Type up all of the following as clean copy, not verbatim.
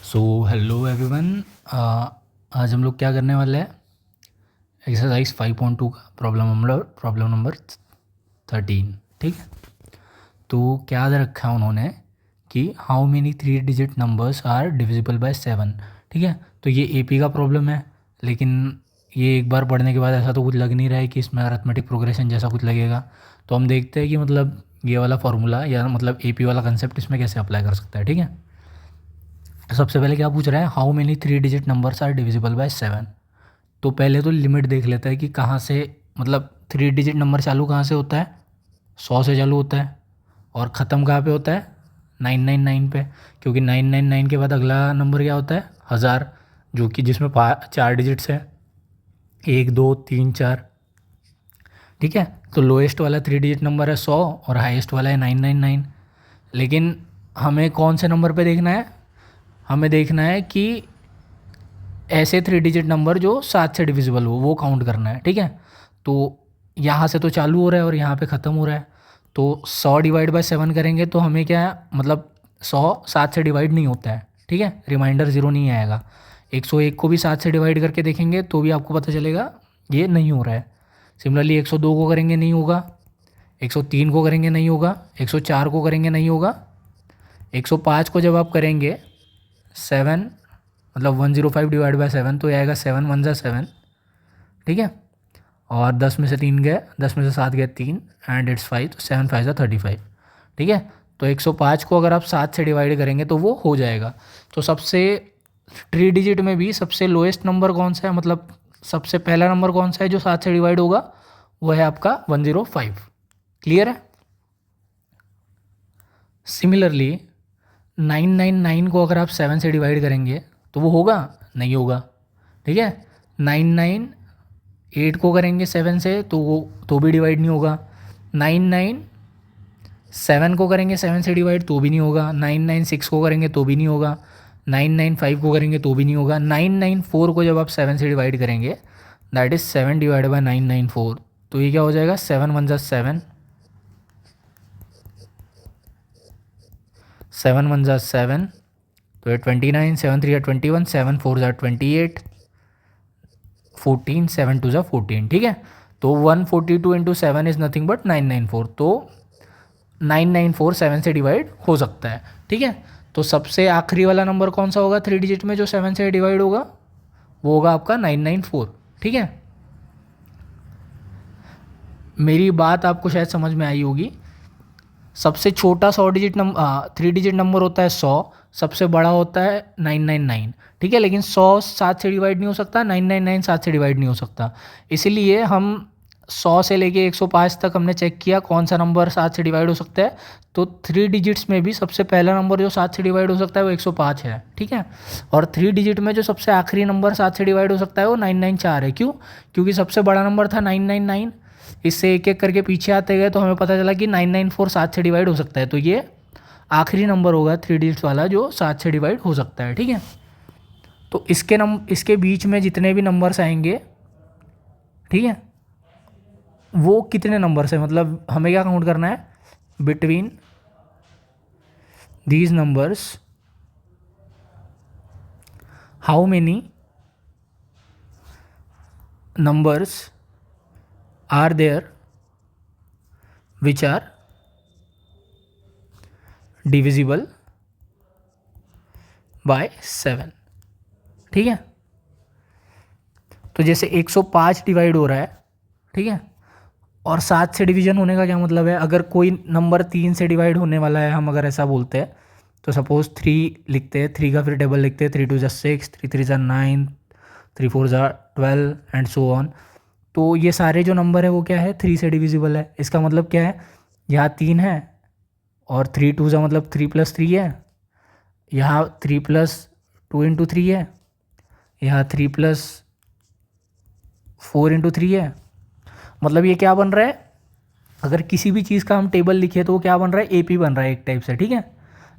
So hello everyone. आज हम लोग क्या करने वाले हैं, एक्सरसाइज 5.2 का प्रॉब्लम नंबर 13। ठीक है, तो क्या याद रखा है उन्होंने कि how many 3 digit numbers are divisible by 7। ठीक है, तो ये एपी का प्रॉब्लम है, लेकिन ये एक बार पढ़ने के बाद ऐसा तो कुछ लग नहीं रहा है कि इसमें अरिथमेटिक प्रोग्रेशन जैसा कुछ लगेगा। तो हम देखते हैं कि मतलब ये वाला फार्मूला या मतलब एपी वाला कंसेप्ट इसमें कैसे अप्लाई कर सकता है। ठीक है, सबसे पहले क्या पूछ रहा है, how many 3 digit numbers are divisible by 7। तो पहले तो लिमिट देख लेता है कि कहाँ से, मतलब 3 डिजिट नंबर चालू कहाँ से होता है, 100 से चालू होता है और ख़त्म कहाँ पे होता है, 999 पे। क्योंकि 999 के बाद अगला नंबर क्या होता है, 1000, जो कि जिसमें 4 डिजिट्स है, 1 2 3 4। ठीक है, तो लोएस्ट वाला 3 डिजिट नंबर है 100 और हाईएस्ट वाला है 999। लेकिन हमें कौन से नंबर पे देखना है, हमें देखना है कि ऐसे 3 डिजिट नंबर जो 7 से डिविजिबल हो वो काउंट करना है। ठीक है, तो यहाँ से तो चालू हो रहा है और यहाँ पे ख़त्म हो रहा है, तो 100 डिवाइड बाय 7 करेंगे तो हमें क्या है, मतलब 100 7 से डिवाइड नहीं होता है। ठीक है, रिमाइंडर 0 नहीं आएगा। 101 को भी 7 से डिवाइड करके देखेंगे तो भी आपको पता चलेगा ये नहीं हो रहा है। सिमिलरली 102 को करेंगे नहीं होगा, 103 को करेंगे नहीं होगा, 104 को करेंगे नहीं होगा, 105 को जब आप करेंगे 7, मतलब 105 डिवाइड बाय 7 तो ये आएगा 7 1 जा 7। ठीक है, और 10 में से 3 गए, 10 में से 7 गए 3 एंड इट्स 5, तो 7 5 जा 35। ठीक है, तो 105 को अगर आप 7 से डिवाइड करेंगे तो वो हो जाएगा। तो सबसे 3 डिजिट में भी सबसे लोएस्ट नंबर कौन सा है, मतलब सबसे पहला नंबर कौन सा है जो 7 से डिवाइड होगा, वो है आपका 105। क्लियर है। सिमिलरली 999 को अगर आप 7 से डिवाइड करेंगे तो वो होगा, नहीं होगा। ठीक है, 998 को करेंगे 7 से तो वो तो भी डिवाइड नहीं होगा। 997 को करेंगे 7 से डिवाइड तो भी नहीं होगा। 996 को करेंगे तो भी नहीं होगा। 995 को करेंगे तो भी नहीं होगा। 994 को जब आप 7 से डिवाइड करेंगे, दैट इज़ 7 डिवाइड बाय 994, तो ये क्या हो जाएगा, 7 1 जा 7, 7 1 जा 7, तो ये 29, 7 3 जा 21, 7 4 जा 28, 14, 7 2 जा 14। ठीक है, तो 142 इंटू 7 इज़ नथिंग बट 994, तो 994 7 से डिवाइड हो सकता है। ठीक है, तो सबसे आखिरी वाला नंबर कौन सा होगा 3 डिजिट में जो 7 से डिवाइड होगा, वो होगा आपका 994। ठीक है, मेरी बात आपको शायद समझ में आई होगी। सबसे छोटा 3 डिजिट नंबर होता है 100, सबसे बड़ा होता है 999। ठीक है, लेकिन 100 7 से डिवाइड नहीं हो सकता, 999 7 से डिवाइड नहीं हो सकता। इसीलिए हम 100 से लेके 105 तक हमने चेक किया कौन सा नंबर 7 से डिवाइड हो सकता है, तो 3 डिजिट्स में भी सबसे पहला नंबर जो 7 से डिवाइड हो सकता है वो 105 है। ठीक है, और 3 डिजिट में जो सबसे आखिरी नंबर 7 से डिवाइड हो सकता है वो 994 है। क्यों? क्योंकि सबसे बड़ा नंबर था 999, इससे एक एक करके पीछे आते गए तो हमें पता चला कि 994 7 से डिवाइड हो सकता है, तो ये आखिरी नंबर होगा 3 डिजिट्स वाला जो 7 से डिवाइड हो सकता है। ठीक है, तो इसके बीच में जितने भी नंबर्स आएंगे, ठीक है, वो कितने नंबर्स है, मतलब हमें क्या काउंट करना है, between these numbers how many numbers are there which are divisible by 7। ठीक है, तो जैसे 105 डिवाइड हो रहा है, ठीक है, और 7 से डिवीजन होने का क्या मतलब है, अगर कोई नंबर 3 से डिवाइड होने वाला है, हम अगर ऐसा बोलते हैं तो सपोज 3 लिखते हैं, 3 का फिर टेबल लिखते हैं, 3 2 जा 6, 3 3 जा 9, 3 4 जा 12 एंड सो ऑन। तो ये सारे जो नंबर है वो क्या है, 3 से डिविजिबल है। इसका मतलब क्या है, यहाँ 3 है और 3 2 जा मतलब 3 + 3 है, यहाँ 3 + 2 × 3 है, यहाँ 3 + 4 × 3 है। मतलब ये क्या बन रहा है, अगर किसी भी चीज़ का हम टेबल लिखे तो वो क्या बन रहा है, एपी बन रहा है एक टाइप से। ठीक है,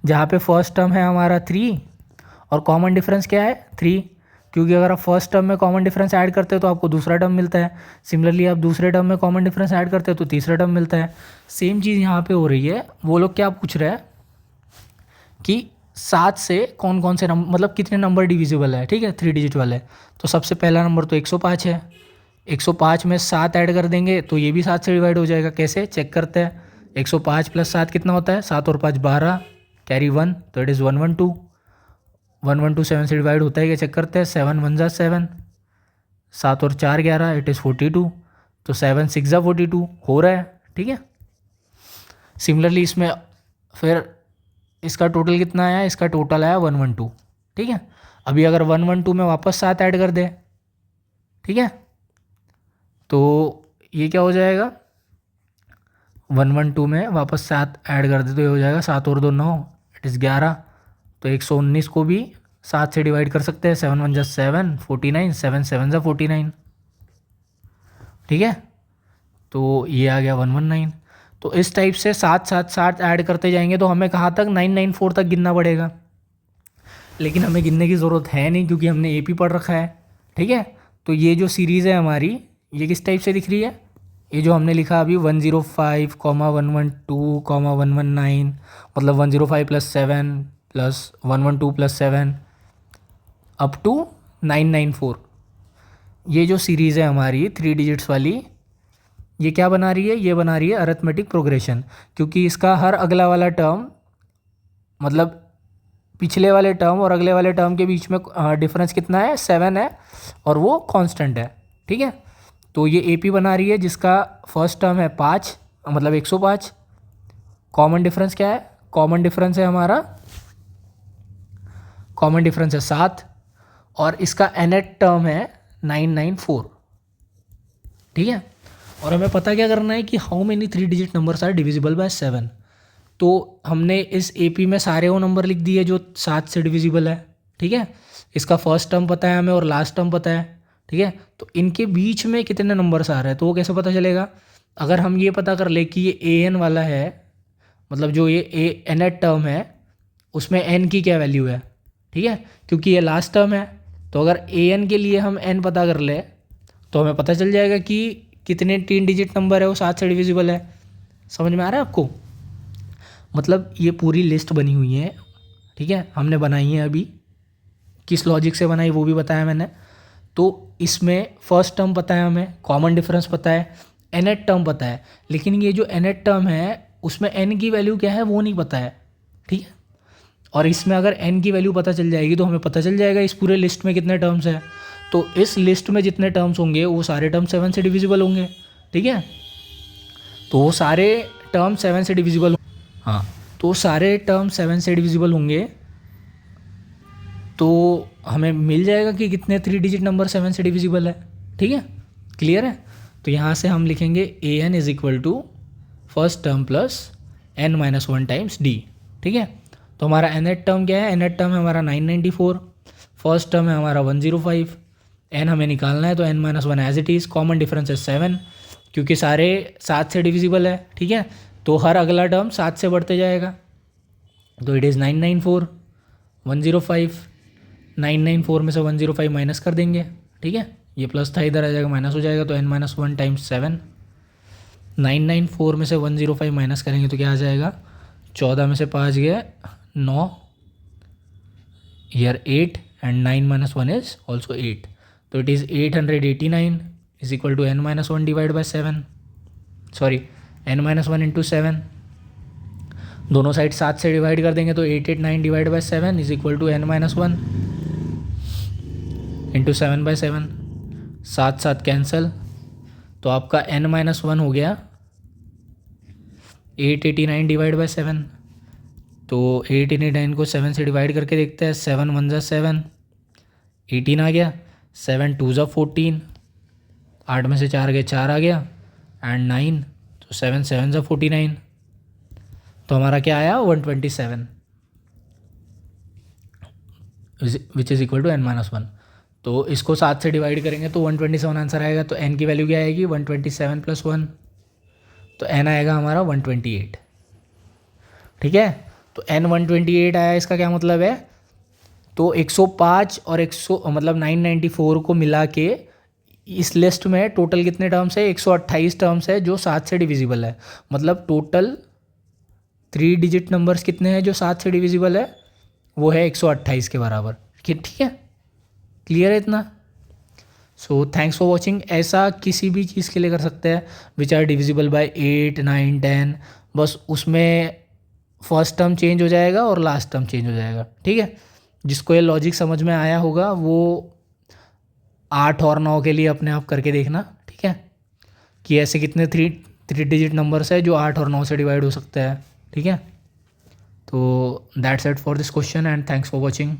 जहाँ पे फर्स्ट टर्म है हमारा 3 और कॉमन डिफरेंस क्या है 3, क्योंकि अगर आप फर्स्ट टर्म में कॉमन डिफरेंस ऐड करते हो तो आपको दूसरा टर्म मिलता है। सिमिलरली आप दूसरे टर्म में कॉमन डिफरेंस ऐड करते हो तो तीसरा टर्म मिलता है। सेम चीज़ यहाँ पे हो रही है। वो लोग क्या पूछ रहे हैं कि 7 से कौन कौन से नंबर, मतलब कितने नंबर डिविजिबल है, ठीक है, 3 डिजिट वाले। तो सबसे पहला नंबर तो 105 है। 105 में 7 ऐड कर देंगे तो ये भी 7 से डिवाइड हो जाएगा। कैसे चेक करते हैं, 105 + 7 कितना होता है, 7 और 5 12, कैरी 1, तो इट इज़ 112। 112 7 से डिवाइड होता है क्या, चेक करते हैं। 7 1 ज़ा 7, 7 और 4 11, इट इज़ 42। तो 7 6 ज़ा 42 हो रहा है, ठीक है। सिमिलरली इसमें फिर इसका टोटल कितना आया, इसका टोटल आया 112, ठीक है। अभी अगर 112 में वापस 7 ऐड कर दे, ठीक है, तो ये क्या हो जाएगा, 112 में वापस 7 ऐड कर दे तो ये हो जाएगा 7 और 2 9, इट इज़ 11। तो 119 को भी 7 से डिवाइड कर सकते हैं। 7 1 ज़ा 7 49, 7 7 ज़ा 49, ठीक है। तो ये आ गया 119। तो इस टाइप से 7 7 7 ऐड करते जाएंगे तो हमें कहाँ तक, 994 तक गिनना पड़ेगा। लेकिन हमें गिनने की ज़रूरत है नहीं क्योंकि हमने एपी पढ़ रखा है, ठीक है। तो ये जो सीरीज़ है हमारी, ये किस टाइप से दिख रही है, ये जो हमने लिखा अभी 105, 112, 119, मतलब 105 + 7 + 112 + 7 अप टू 994। ये जो सीरीज़ है हमारी 3 डिजिट्स वाली, ये क्या बना रही है, ये बना रही है अरिथमेटिक प्रोग्रेशन। क्योंकि इसका हर अगला वाला टर्म, मतलब पिछले वाले टर्म और अगले वाले टर्म के बीच में डिफरेंस कितना है, 7 है, और वो कांस्टेंट है, ठीक है। तो ये एपी बना रही है जिसका फर्स्ट टर्म है 5, मतलब 105। कॉमन डिफरेंस क्या है, कॉमन डिफरेंस है हमारा, कॉमन डिफरेंस है 7, और इसका nth टर्म है 994, ठीक है। और हमें पता क्या करना है कि how many 3 digit numbers are divisible by 7। तो हमने इस एपी में सारे वो नंबर लिख दिए जो 7 से डिविजिबल है, ठीक है। इसका फर्स्ट टर्म पता है हमें और लास्ट टर्म पता है, ठीक है। तो इनके बीच में कितने नंबर्स आ रहे हैं तो वो कैसे पता चलेगा, अगर हम ये पता कर ले कि ये ए एन वाला है, मतलब जो ये ए एन टर्म है उसमें एन की क्या वैल्यू है, ठीक है, क्योंकि ये लास्ट टर्म है। तो अगर ए एन के लिए हम एन पता कर ले तो हमें पता चल जाएगा कि कितने 3 डिजिट नंबर है वो 7 से डिविजिबल है। समझ में आ रहा है आपको, मतलब ये पूरी लिस्ट बनी हुई है, ठीक है, हमने बनाई है अभी, किस लॉजिक से बनाई वो भी बताया मैंने। तो इसमें फर्स्ट टर्म पता है हमें, कॉमन डिफरेंस पता है, nth टर्म पता है, लेकिन ये जो nth टर्म है उसमें n की वैल्यू क्या है वो नहीं पता है, ठीक है। और इसमें अगर n की वैल्यू पता चल जाएगी तो हमें पता चल जाएगा इस पूरे लिस्ट में कितने टर्म्स हैं। तो इस लिस्ट में जितने टर्म्स होंगे वो सारे टर्म 7 से डिविजिबल होंगे, ठीक है। तो वो सारे टर्म 7 से डिविजिबल, हाँ, तो सारे टर्म 7 से डिविजिबल होंगे तो हमें मिल जाएगा कि कितने 3 डिजिट नंबर 7 से डिविजिबल है, ठीक है, क्लियर है। तो यहाँ से हम लिखेंगे A N is equal to first term plus n-1 times D, ठीक है। तो हमारा nth टर्म क्या है, nth टर्म है हमारा 994, फर्स्ट टर्म है हमारा 105, n हमें निकालना है तो n-1 as it is, common difference है 7 क्योंकि सारे 7 से डिविजिबल है, ठीक है। तो हर अगला टर्म 7 से बढ़ते जाएगा, तो इट इज़ 994, 105, 994 में से 105 माइनस कर देंगे, ठीक है, ये प्लस था इधर आ जाएगा माइनस हो जाएगा, तो n-1 टाइम्स 7, 994 में से 105 माइनस करेंगे तो क्या आ जाएगा, 14 में से 5 गए 9, here 8 and 9-1 is also 8, तो it is 889 is equal to n-1 divided by 7, sorry n-1 into 7, दोनों साइड 7 से डिवाइड कर देंगे तो 889 divide by 7 is equal to n-1 into 7/7, 7 7 cancel, तो आपका n-1 हो गया 889 डिवाइड बाई 7। तो 889 को 7 से डिवाइड करके देखते हैं, 7 1 ज़ा 7, 18 आ गया, 7 2 ज़ा 14, 8 में से 4 गए 4 आ गया, एंड 9, तो 7 7 ज़ा 49, तो हमारा क्या आया 127 which is equal to n-1। तो इसको 7 से डिवाइड करेंगे तो 127 आंसर आएगा। तो n की वैल्यू क्या आएगी 127 + 1, तो n आएगा हमारा 128, ठीक है। तो n 128 आया, इसका क्या मतलब है, तो 105 और 100 मतलब 994 को मिला के इस लिस्ट में टोटल कितने टर्म्स है, 128 टर्म्स है जो 7 से डिविजिबल है। मतलब टोटल 3 डिजिट नंबर्स कितने हैं जो 7 से डिविजिबल है, वो है 128 के बराबर। ठीक है, क्लियर है इतना? So thanks for watching. ऐसा किसी भी चीज़ के लिए कर सकते हैं विच आर डिविजिबल बाय 8, 9, 10, बस उसमें फर्स्ट टर्म चेंज हो जाएगा और लास्ट टर्म चेंज हो जाएगा। ठीक है, जिसको ये लॉजिक समझ में आया होगा वो 8 और 9 के लिए अपने आप करके देखना। ठीक है, कि ऐसे कितने थ्री डिजिट नंबर्स है जो 8 और 9 से डिवाइड हो सकता है। ठीक है, तो that's it for this question and thanks for watching.